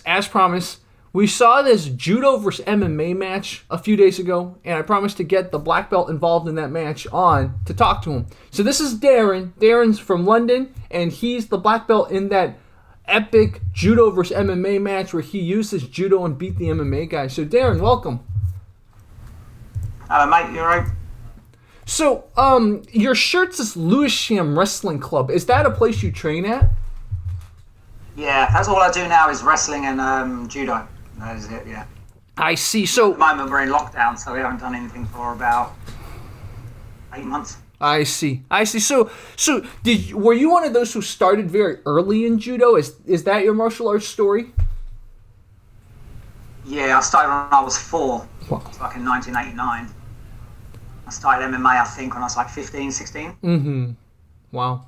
as promised, we saw this Judo versus MMA match a few days ago, and I promised to get the black belt involved in that match on to talk to him. So this is Darron. Darron's from London, and he's the black belt in that epic Judo versus MMA match where he used his Judo and beat the MMA guy. So Darron, welcome. Hello, mate. You alright? So, your shirt says Lewisham Wrestling Club. Is that a place you train at? Yeah, that's all I do now is wrestling and Judo. That is it, yeah. I see. So at the moment we're in lockdown, so we haven't done anything for about 8 months. I see. So were you one of those who started very early in Judo? Is that your martial arts story? Yeah, I started when I was 4. Wow. It's like in 1989. I started MMA, I think, when I was like 15, 16. Mm-hmm. Wow.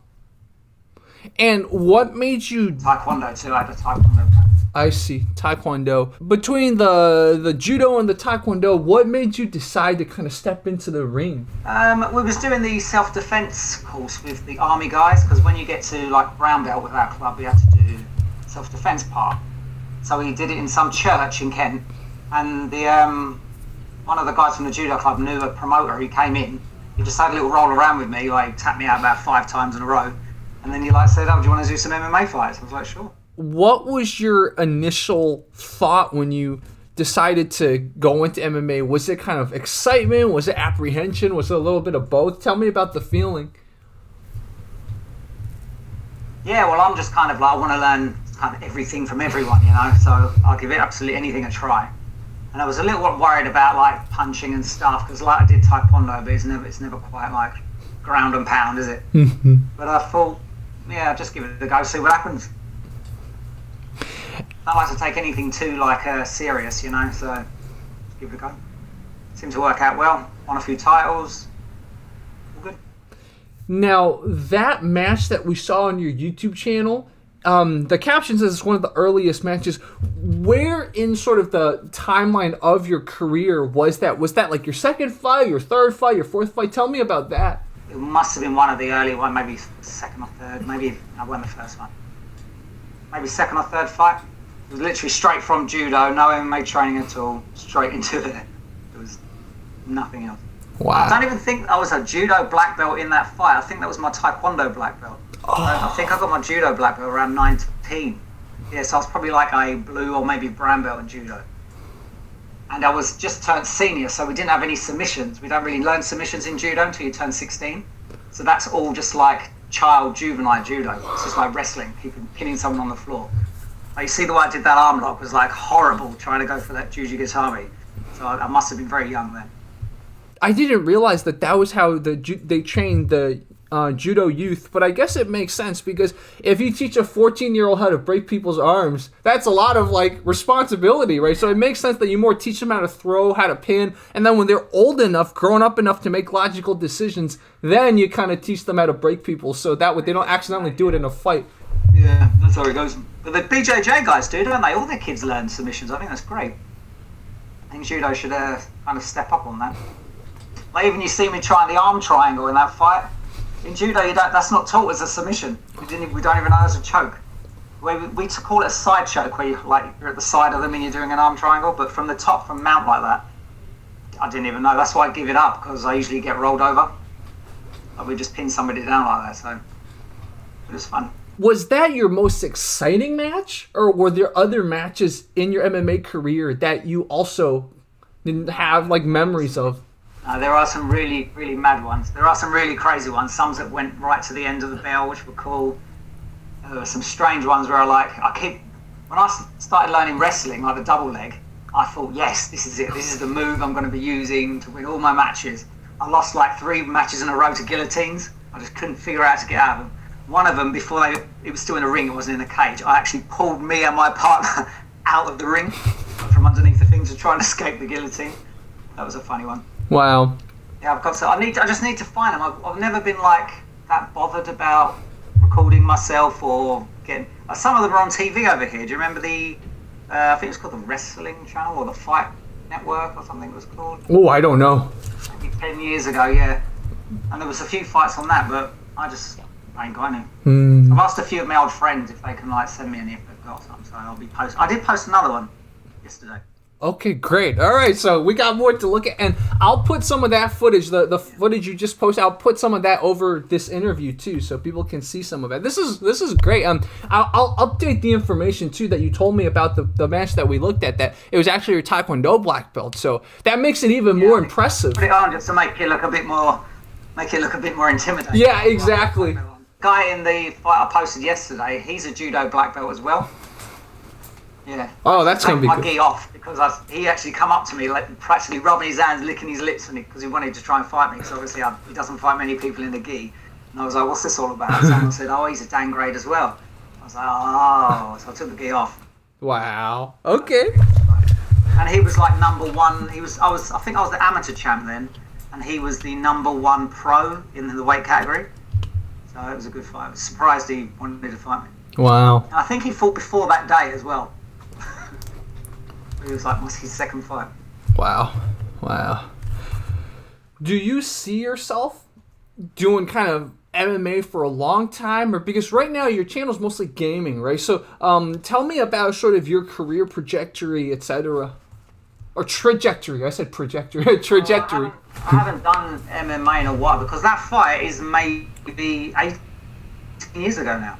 And what made you... Taekwondo, too. I had a Taekwondo. I see. Taekwondo. Between the Judo and the Taekwondo, what made you decide to kind of step into the ring? We was doing the self-defense course with the army guys, because when you get to like brown belt with our club, we had to do self-defense part. So we did it in some church in Kent, and the one of the guys from the judo club knew a promoter. He came in, he just had a little roll around with me, like tapped me out about 5 times in a row, and then he like said, "Oh, do you want to do some MMA fights?" I was like, "Sure." What was your initial thought when you decided to go into MMA? Was it kind of excitement? Was it apprehension? Was it a little bit of both? Tell me about the feeling. Yeah, well, I'm just kind of like, I want to learn kind of everything from everyone, you know, so I'll give it absolutely anything a try. And I was a little worried about like punching and stuff, because like I did Taekwondo, but it's never quite like ground and pound, is it? But I thought, yeah, just give it a go, see what happens. I don't like to take anything too like serious, you know, so just give it a go. Seemed to work out well. Won a few titles. All good. Now, that match that we saw on your YouTube channel, the caption says it's one of the earliest matches. Where in sort of the timeline of your career was that? Was that like your second fight, your third fight, your fourth fight? Tell me about that. It must have been one of the early ones, maybe second or third. Maybe I won the first one. Maybe second or third fight. It was literally straight from judo, no MMA training at all, straight into it. There was nothing else. Wow. I don't even think I was a judo black belt in that fight. I think that was my Taekwondo black belt. I think I got my judo black belt around 19. Yeah, so I was probably like a blue or maybe brown belt in judo. And I was just turned senior, so we didn't have any submissions. We don't really learn submissions in judo until you turn 16. So that's all just like juvenile judo. It's just like wrestling, pinning someone on the floor. Like, you see the way I did that arm lock was like horrible, trying to go for that Jujigatami. So I must have been very young then. I didn't realize that was how they trained the judo youth, but I guess it makes sense, because if you teach a 14-year-old how to break people's arms, that's a lot of like responsibility, right? So it makes sense that you more teach them how to throw, how to pin, and then when they're old enough, grown up enough to make logical decisions, then you kind of teach them how to break people, so that way they don't accidentally do it in a fight. Yeah, that's how it goes. But the BJJ guys do, don't they? All their kids learn submissions. I think that's great. I think judo should kind of step up on that. Like, even you see me trying the arm triangle in that fight. In judo, that's not taught as a submission. We don't even know as a choke. We call it a side choke, where you're at the side of them and you're doing an arm triangle, but from the top, from mount like that, I didn't even know. That's why I give it up, because I usually get rolled over. Like, we just pin somebody down like that, so it was fun. Was that your most exciting match, or were there other matches in your MMA career that you also didn't have like memories of? There are some really, really mad ones. There are some really crazy ones. Some that went right to the end of the bell, which were cool. There were some strange ones where when I started learning wrestling, like the double leg, I thought, yes, this is it. This is the move I'm going to be using to win all my matches. I lost like 3 matches in a row to guillotines. I just couldn't figure out how to get out of them. One of them, before it was still in a ring, it wasn't in a cage, I actually pulled me and my partner out of the ring from underneath the thing to try and escape the guillotine. That was a funny one. Wow. Yeah, I just need to find them. I've never been like that bothered about recording myself or getting... some of them are on TV over here. Do you remember I think it's called the Wrestling Channel or the Fight Network or something it was called? Oh, I don't know. Maybe 10 years ago, yeah. And there was a few fights on that, but I ain't got any. I've asked a few of my old friends if they can like send me any of the got some, so I'll be post. I did post another one yesterday. Okay, great. All right, so we got more to look at, and I'll put some of that footage, the footage you just posted. I'll put some of that over this interview too, so people can see some of it. This is great. I'll update the information too that you told me about the match that we looked at. That it was actually your Taekwondo black belt, so that makes it even more impressive. Put it on just to make it look a bit more intimidating. Yeah, exactly. Guy in the fight I posted yesterday, he's a judo black belt as well. Yeah. Oh, that's gonna be my good. gi off because he actually come up to me, like practically rubbing his hands, licking his lips, because he wanted to try and fight me. Because obviously he doesn't fight many people in the gi. And I was like, "What's this all about?" Someone said, "Oh, he's a Dan grade as well." I was like, "Oh," so I took the gi off. Wow. Okay. And he was like #1. I think I was the amateur champ then, and he was the #1 pro in the weight category. So it was a good fight. I was surprised he wanted to fight me. Wow. And I think he fought before that day as well. It was like his second fight. Wow. Do you see yourself doing kind of MMA for a long time, or because right now your channel's mostly gaming, right? So tell me about sort of your career trajectory, etc. Or trajectory. I said trajectory. Trajectory. I haven't done MMA in a while because that fight is maybe 18 years ago now.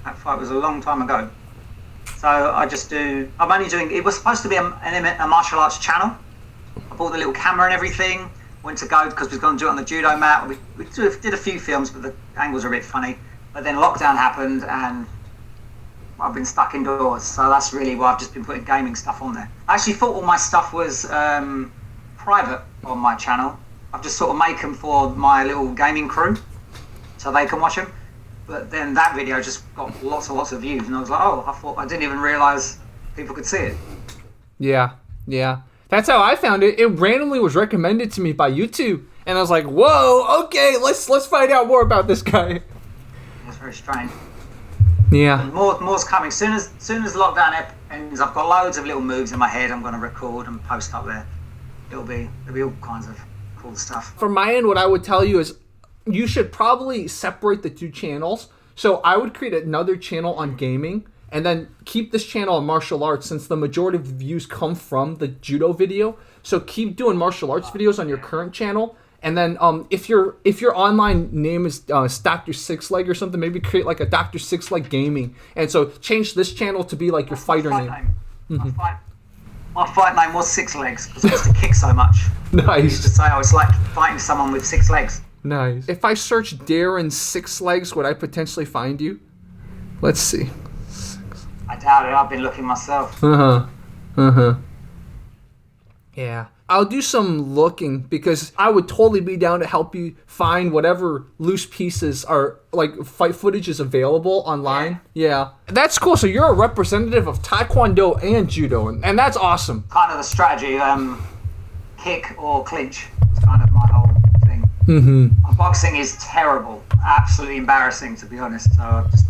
That fight was a long time ago. So I'm only doing, it was supposed to be a martial arts channel. I bought the little camera and everything, went to go because we was going to do it on the judo mat. We did a few films, but the angles are a bit funny. But then lockdown happened and I've been stuck indoors. So that's really why I've just been putting gaming stuff on there. I actually thought all my stuff was private on my channel. I've just sort of make them for my little gaming crew so they can watch them. But then that video just got lots and lots of views, and I was like, oh, I didn't even realise people could see it. Yeah. That's how I found it. It randomly was recommended to me by YouTube, and I was like, whoa, okay, let's find out more about this guy. It's very strange. Yeah. And more's coming. Soon as lockdown ends, I've got loads of little moves in my head I'm going to record and post up there. There'll be all kinds of cool stuff. From my end, what I would tell you is you should probably separate the two channels. So I would create another channel on gaming and then keep this channel on martial arts, since the majority of the views come from the judo video. So keep doing martial arts videos on your current channel. And then if your online name is Dr. Sixlegs or something, maybe create like a Dr. Sixlegs Gaming. And so change this channel to be like your fighter name. Mm-hmm. My fight name was Sixlegs because I used to kick so much. Nice. I used to say I was like fighting someone with 6 legs. Nice. If I search Darron Sixlegs, would I potentially find you? Let's see. I doubt it. I've been looking myself. Yeah. I'll do some looking because I would totally be down to help you find whatever loose pieces are, like fight footage is available online. Yeah. That's cool. So you're a representative of Taekwondo and Judo, and that's awesome. Kind of the strategy, kick or clinch is kind of my whole thing. Mm-hmm. My boxing is terrible. Absolutely embarrassing, to be honest. So I just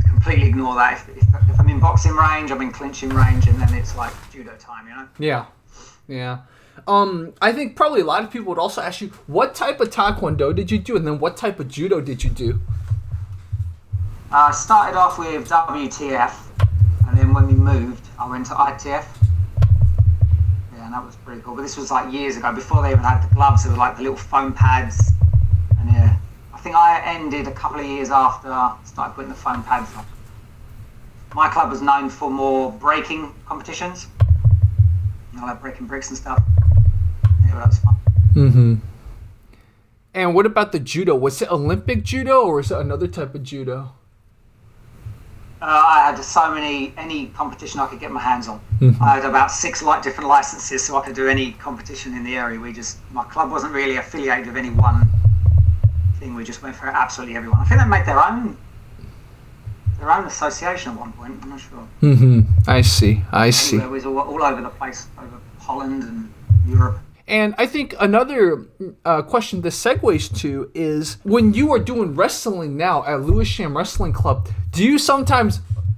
completely ignore that. If I'm in boxing range, I'm in clinching range, and then it's like judo time, you know? Yeah. I think probably a lot of people would also ask you, what type of Taekwondo did you do, and then what type of Judo did you do? I started off with WTF, and then when we moved, I went to ITF. Yeah, and that was pretty cool. But this was like years ago, before they even had the gloves. They were like the little foam pads. And yeah, I think I ended a couple of years after I started putting the foam pads on. My club was known for more breaking competitions. You know, like breaking bricks and stuff. Yeah, that was fun. Mm-hmm. And what about the Judo? Was it Olympic Judo or was it another type of Judo? I had any competition I could get my hands on. Mm-hmm. I had about 6 different licenses, so I could do any competition in the area. My club wasn't really affiliated with any one thing. We just went for absolutely everyone. I think they made their own association at one point. I'm not sure. Mm-hmm. I see. Anyway, it was all over the place, over Holland and Europe. And I think another question this segues to is, when you are doing wrestling now at Lewisham Wrestling Club,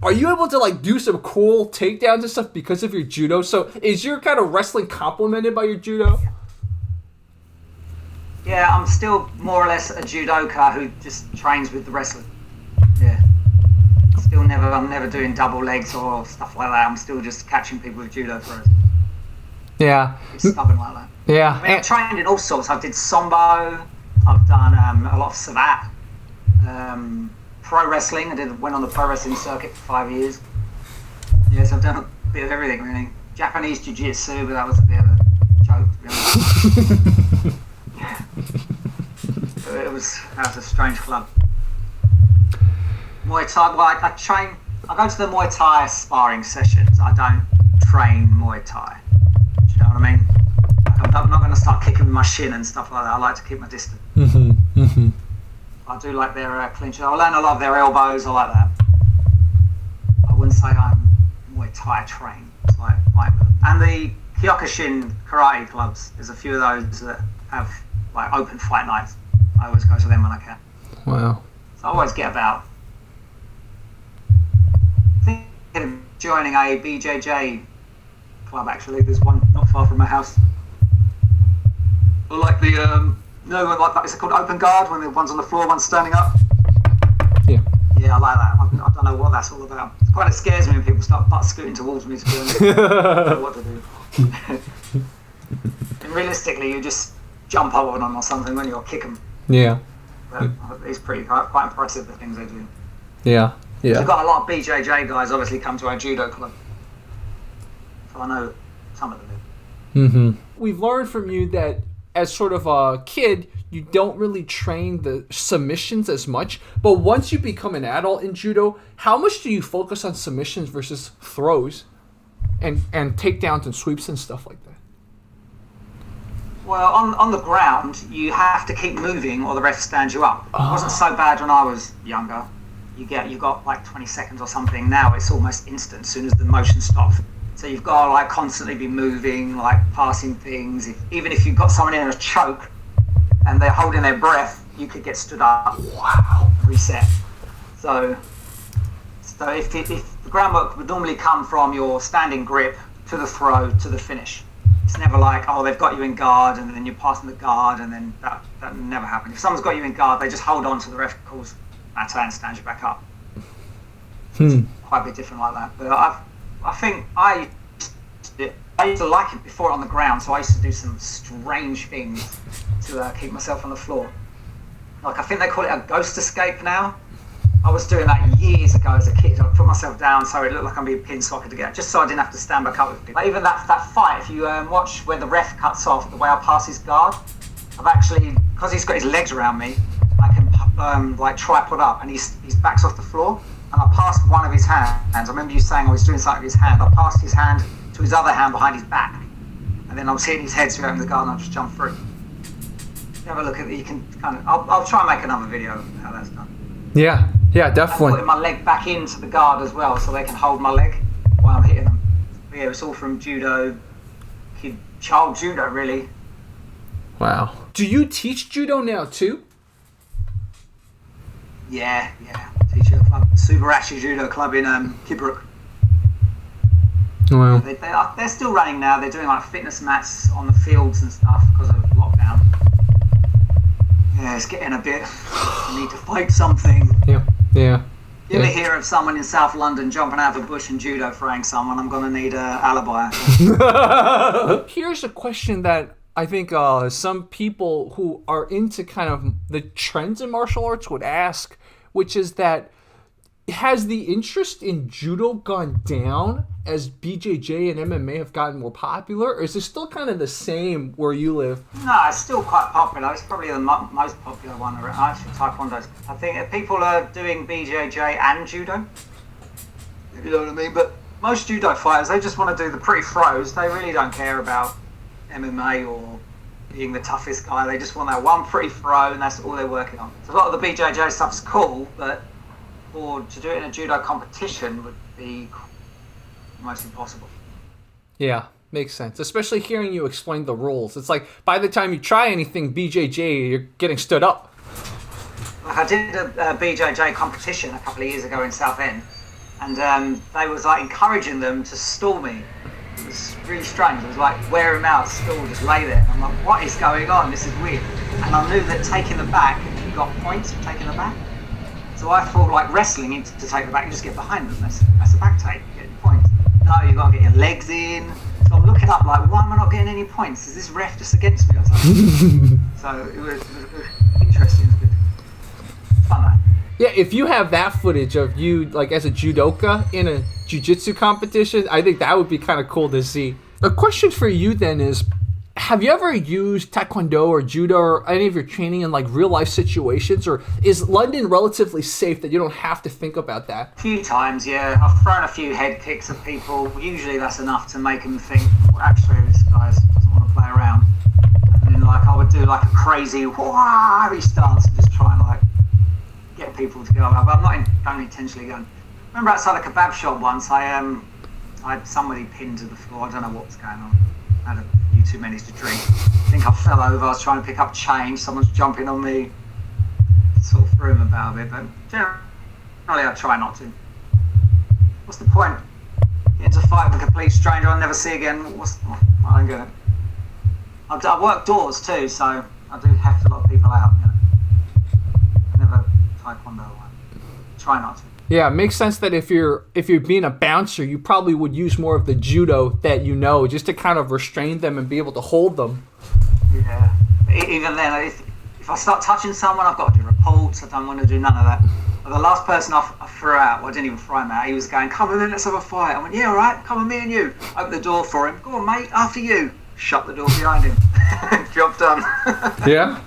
are you able to like do some cool takedowns and stuff because of your judo? So is your kind of wrestling complemented by your judo? Yeah, I'm still more or less a judoka who just trains with the wrestlers. Yeah. I'm never doing double legs or stuff like that. I'm still just catching people with judo throws. Yeah. It's stubborn like that. Yeah. I mean, I've trained in all sorts. I did sambo. I've done a lot of savat. Pro wrestling. Went on the pro wrestling circuit for 5 years. Yes, I've done a bit of everything really. Japanese jiu-jitsu, but that was a bit of a joke, to be honest. That was a strange club. Muay Thai. Well, I train. I go to the Muay Thai sparring sessions. I don't train Muay Thai. Do you know what I mean? Like, I'm not going to start kicking with my shin and stuff like that. I like to keep my distance. I do like their clinches. I learn a lot of their elbows. I like that. I wouldn't say I'm Muay Thai trained. It's like and the Kyokushin karate clubs. There's a few of those that have like open fight nights. I always go to them when I can. Wow. So I always get about. I think joining a BJJ club actually. There's one not far from my house. I like the like is it called open guard when the one's on the floor, one's standing up? Yeah. Yeah, I like that. I don't know what that's all about. It kind of scares me when people start butt scooting towards me to be honest. I don't know what to do. And realistically, you just jump over on them or something when you'll kick them. Yeah. But it's quite impressive the things they do. Yeah. Yeah. We've got a lot of BJJ guys obviously come to our judo club. So I know some of them. We've learned from you that as sort of a kid, you don't really train the submissions as much. But once you become an adult in judo, how much do you focus on submissions versus throws and takedowns and sweeps and stuff like that? Well, on the ground, you have to keep moving or the ref stands you up. It wasn't so bad when I was younger. You got like 20 seconds or something. Now it's almost instant as soon as the motion stops. So you've got to like constantly be moving, like passing things. Even if you've got someone in a choke and they're holding their breath, you could get stood up. Wow. Reset. So if the groundwork would normally come from your standing grip to the throw to the finish. It's never like, oh, they've got you in guard and then you're passing the guard and then that never happens. If someone's got you in guard, they just hold on to the ref calls that and stands you back up. It's quite a bit different like that. But I think I used to like it before on the ground, so I used to do some strange things to keep myself on the floor. Like I think they call it a ghost escape now. I was doing that years ago as a kid. I'd put myself down so it looked like I'm being pin socketed again, just so I didn't have to stand back up with people. Like even that fight, if you watch where the ref cuts off, the way I pass his guard, I've actually, because he's got his legs around me, I can like tripod up and his back's off the floor. And I passed one of his hands. I remember you saying I was doing something with his hand. I passed his hand to his other hand behind his back. And then I was hitting his head straight in the guard and I just jumped through. Have a look at it. You can kind of, I'll try and make another video of how that's done. Yeah, definitely. I'm putting my leg back into the guard as well so they can hold my leg while I'm hitting them. But yeah, it's all from judo, child judo really. Wow. Do you teach judo now too? Yeah. Teach at a club, Subarashi Judo Club in Kibrook. Wow. They're still running now. They're doing like fitness mats on the fields and stuff because of lockdown. Yeah, it's getting a bit. You need to fight something. Yeah. You ever hear of someone in South London jumping out of a bush and judo throwing someone? I'm gonna need an alibi. Here's a question that I think some people who are into kind of the trends in martial arts would ask, which is that has the interest in judo gone down as BJJ and MMA have gotten more popular, or is it still kind of the same where you live? No, it's still quite popular. It's probably the most popular one around. Actually, Taekwondo. I think if people are doing BJJ and judo, you know what I mean? But most judo fighters, they just want to do the pretty throws. They really don't care about MMA or being the toughest guy. They just want that one pretty throw and that's all they're working on. So a lot of the BJJ stuff is cool, but to do it in a judo competition would be almost impossible. Yeah, makes sense. Especially hearing you explain the rules. It's like by the time you try anything BJJ, you're getting stood up. Like I did a BJJ competition a couple of years ago in Southend, and they was like encouraging them to stall me. It was really strange. It was like wear him out, stall, just lay there. I'm like, what is going on? This is weird. And I knew that taking the back, you got points for taking the back. So So I thought like wrestling to take the back, you just get behind them. That's a back take. You get your points. No, you got to get your legs in. So I'm looking up like, why am I not getting any points? Is this ref just against me or something? So it was interesting. It was good. Fun though. Yeah, if you have that footage of you like as a judoka in a jiu-jitsu competition, I think that would be kind of cool to see. A question for you then is, have you ever used Taekwondo or Judo or any of your training in like real life situations, or is London relatively safe that you don't have to think about that? A few times, yeah. I've thrown a few head kicks at people. Usually that's enough to make them think, well, actually this guy doesn't want to play around. And then like I would do like a crazy wah stance and just try and like get people to go. But I'm not only intentionally going. Remember outside a kebab shop once, I had somebody pinned to the floor. I don't know what was going on. I had a few too many to drink. I think I fell over. I was trying to pick up change. Someone's jumping on me. Sort of threw him about a bit, but generally I try not to. What's the point? Get into a fight with a complete stranger I'll never see again. I don't get it. I work doors too, so I do heft a lot of people out. You know. Never Taekwondo. Try not to. Yeah, it makes sense that if you're being a bouncer, you probably would use more of the judo that you know, just to kind of restrain them and be able to hold them. Yeah. Even then, if I start touching someone, I've got to do reports. I don't want to do none of that. But the last person I threw out, well, I didn't even throw him out. He was going, "Come on, then, let's have a fight." I went, "Yeah, all right. Come on, me and you." Open the door for him. "Go on, mate. After you." Shut the door behind him. Job done. Yeah.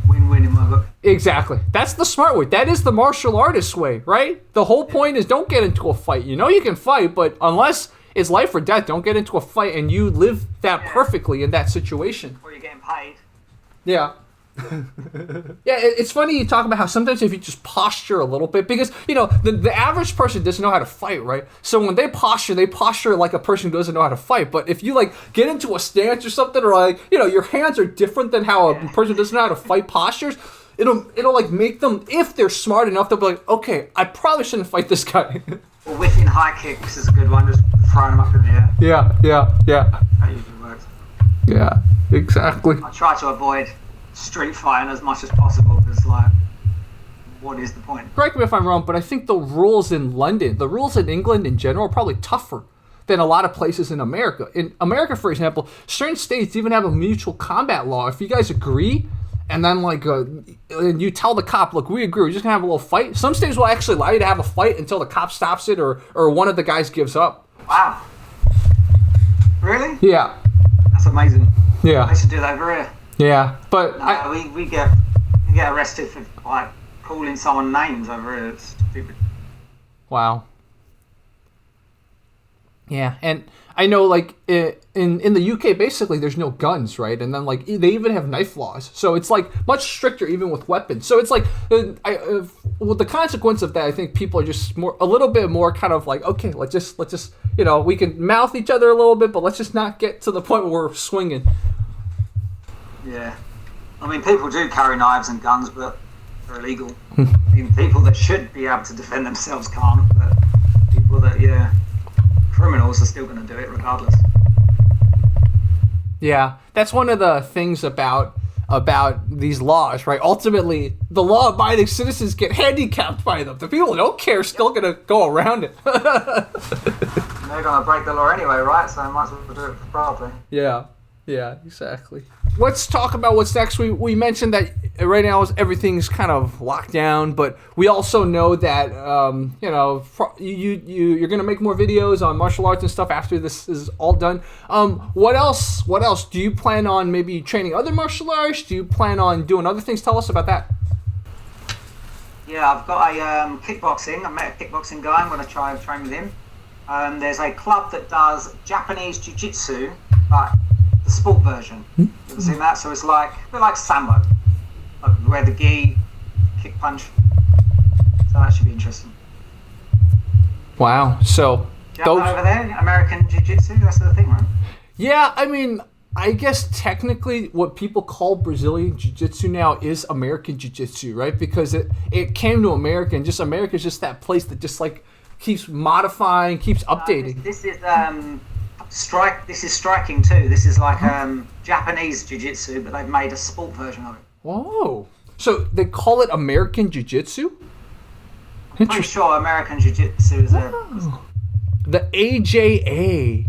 Win-win in my book. Exactly. That's the smart way. That is the martial artist way, right? The whole point is don't get into a fight. You know you can fight, but unless it's life or death, don't get into a fight, and you live that perfectly in that situation. Or you're getting paid. Yeah. Yeah, it's funny you talk about how sometimes if you just posture a little bit, because, you know, the average person doesn't know how to fight, right? So when they posture like a person who doesn't know how to fight. But if you, like, get into a stance or something, or, like, you know, your hands are different than how a person who doesn't know how to fight postures, it'll like make them, if they're smart enough, they'll be like, okay, I probably shouldn't fight this guy. Well, whiffing high kicks is a good one, just throwing them up in the air. Yeah. That usually works. Yeah, exactly. I try to avoid street fighting as much as possible, because, like, what is the point? Correct me if I'm wrong, but I think the rules in London, the rules in England in general, are probably tougher than a lot of places in America. In America, for example, certain states even have a mutual combat law. If you guys agree, and then, like, and you tell the cop, look, we agree, we're just gonna have a little fight. Some states will actually allow you to have a fight until the cop stops it, or one of the guys gives up. Wow. Really? Yeah. That's amazing. Yeah. They should do that over here. Yeah, but No, we get arrested for, like, calling someone names over here. It's stupid. Wow. Yeah, and I know, like, in the UK, basically, there's no guns, right? And then, like, they even have knife laws. So it's, like, much stricter even with weapons. So it's, like, with the consequence of that, I think people are just a little bit more kind of like, okay, let's just, you know, we can mouth each other a little bit, but let's just not get to the point where we're swinging. Yeah. I mean, people do carry knives and guns, but they're illegal. I mean, people that should be able to defend themselves can't, but people that, criminals are still going to do it regardless. Yeah, that's one of the things about these laws, right? Ultimately, the law-abiding citizens get handicapped by them. The people who don't care are still going to go around it. They're going to break the law anyway, right? So I might as well do it properly. Yeah, exactly. Let's talk about what's next. We mentioned that right now everything's kind of locked down, but we also know that you know, you're gonna make more videos on martial arts and stuff after this is all done. What else? Do you plan on maybe training other martial arts? Do you plan on doing other things? Tell us about that. Yeah, I've got a kickboxing. I met a kickboxing guy. I'm going to try and train with him. There's a club that does Japanese jiu-jitsu, but the sport version. You ever seen that? So it's like a bit like sambo. Like you wear the gi, kick punch. So that should be interesting. Wow. So over there, American jiu-jitsu, that's the thing, right? Yeah, I mean, I guess technically what people call Brazilian jiu-jitsu now is American jiu-jitsu, right? Because it came to America, and just America's just that place that just like keeps modifying, keeps updating. This is This is striking too. This is like Japanese jiu-jitsu, but they've made a sport version of it. Whoa. So they call it American Jiu-Jitsu? I'm sure American Jiu-Jitsu is The AJA,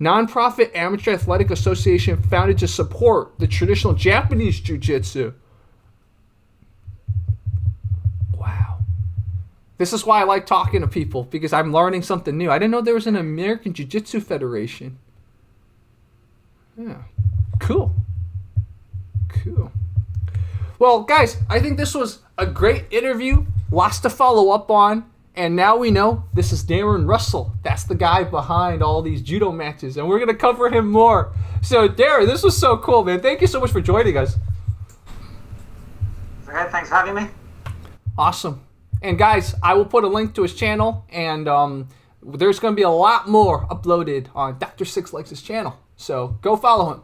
Nonprofit Amateur Athletic Association, founded to support the traditional Japanese Jiu-Jitsu. Wow. This is why I like talking to people, because I'm learning something new. I didn't know there was an American Jiu-Jitsu Federation. Yeah. Cool. Well, guys, I think this was a great interview. Lots to follow up on. And now we know this is Darron Russell. That's the guy behind all these judo matches. And we're going to cover him more. So, Darron, this was so cool, man. Thank you so much for joining us. Okay, thanks for having me. Awesome. And, guys, I will put a link to his channel. And there's going to be a lot more uploaded on Dr. Sixlegs' channel. So, go follow him.